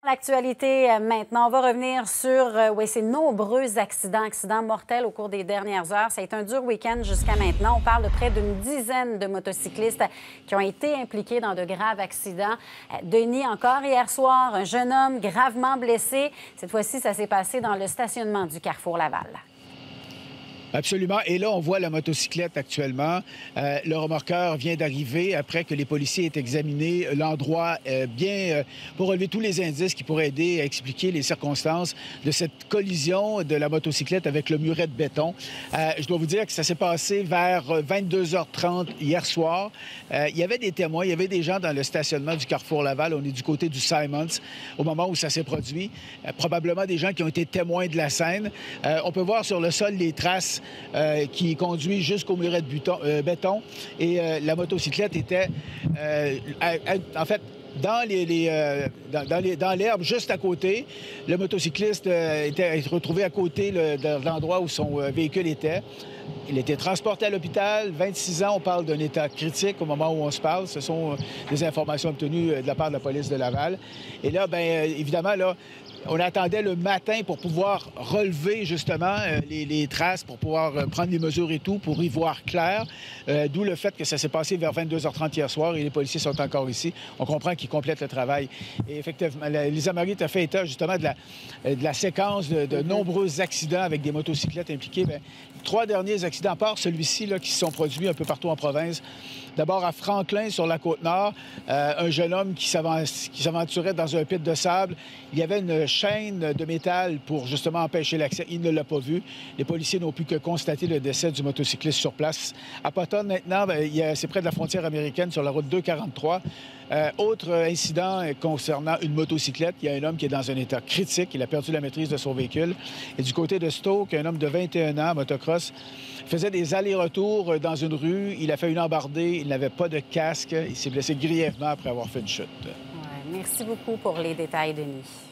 L'actualité maintenant, on va revenir sur ces nombreux accidents mortels au cours des dernières heures. Ça a été un dur week-end jusqu'à maintenant. On parle de près d'une dizaine de motocyclistes qui ont été impliqués dans de graves accidents. Denis, encore hier soir, un jeune homme gravement blessé. Cette fois-ci, ça s'est passé dans le stationnement du Carrefour Laval. Absolument. Et là, on voit la motocyclette actuellement. Le remorqueur vient d'arriver après que les policiers aient examiné l'endroit pour relever tous les indices qui pourraient aider à expliquer les circonstances de cette collision de la motocyclette avec le muret de béton. Je dois vous dire que ça s'est passé vers 22h30 hier soir. Il y avait des témoins, il y avait des gens dans le stationnement du Carrefour Laval. On est du côté du Simons au moment où ça s'est produit. Probablement des gens qui ont été témoins de la scène. On peut voir sur le sol les traces qui conduit jusqu'au muret de béton. Et la motocyclette était, en fait, dans l'herbe, juste à côté. Le motocycliste était retrouvé à côté de l'endroit où son véhicule était. Il était transporté à l'hôpital, 26 ans. On parle d'un état critique au moment où on se parle. Ce sont des informations obtenues de la part de la police de Laval. Et là, bien évidemment, là, on attendait le matin pour pouvoir relever justement les traces, pour pouvoir prendre les mesures et tout, pour y voir clair. D'où le fait que ça s'est passé vers 22h30 hier soir et les policiers sont encore ici. On comprend qu'ils complètent le travail. Et effectivement, Lisa Marie a fait état justement de la séquence de nombreux accidents avec des motocyclettes impliquées. Bien, 3 derniers accidents, à part celui-ci là, qui se sont produits un peu partout en province. D'abord à Franklin, sur la Côte-Nord, un jeune homme qui s'aventurait dans un pit de sable. Il y avait une chaîne de métal pour justement empêcher l'accès. Il ne l'a pas vu. Les policiers n'ont pu que constater le décès du motocycliste sur place. À Potton, maintenant, c'est près de la frontière américaine, sur la route 243. Autre incident concernant une motocyclette. Il y a un homme qui est dans un état critique. Il a perdu la maîtrise de son véhicule. Et du côté de Stoke, un homme de 21 ans, motocross, faisait des allers-retours dans une rue. Il a fait une embardée. Il n'avait pas de casque. Il s'est blessé grièvement après avoir fait une chute. Ouais, merci beaucoup pour les détails, Denis.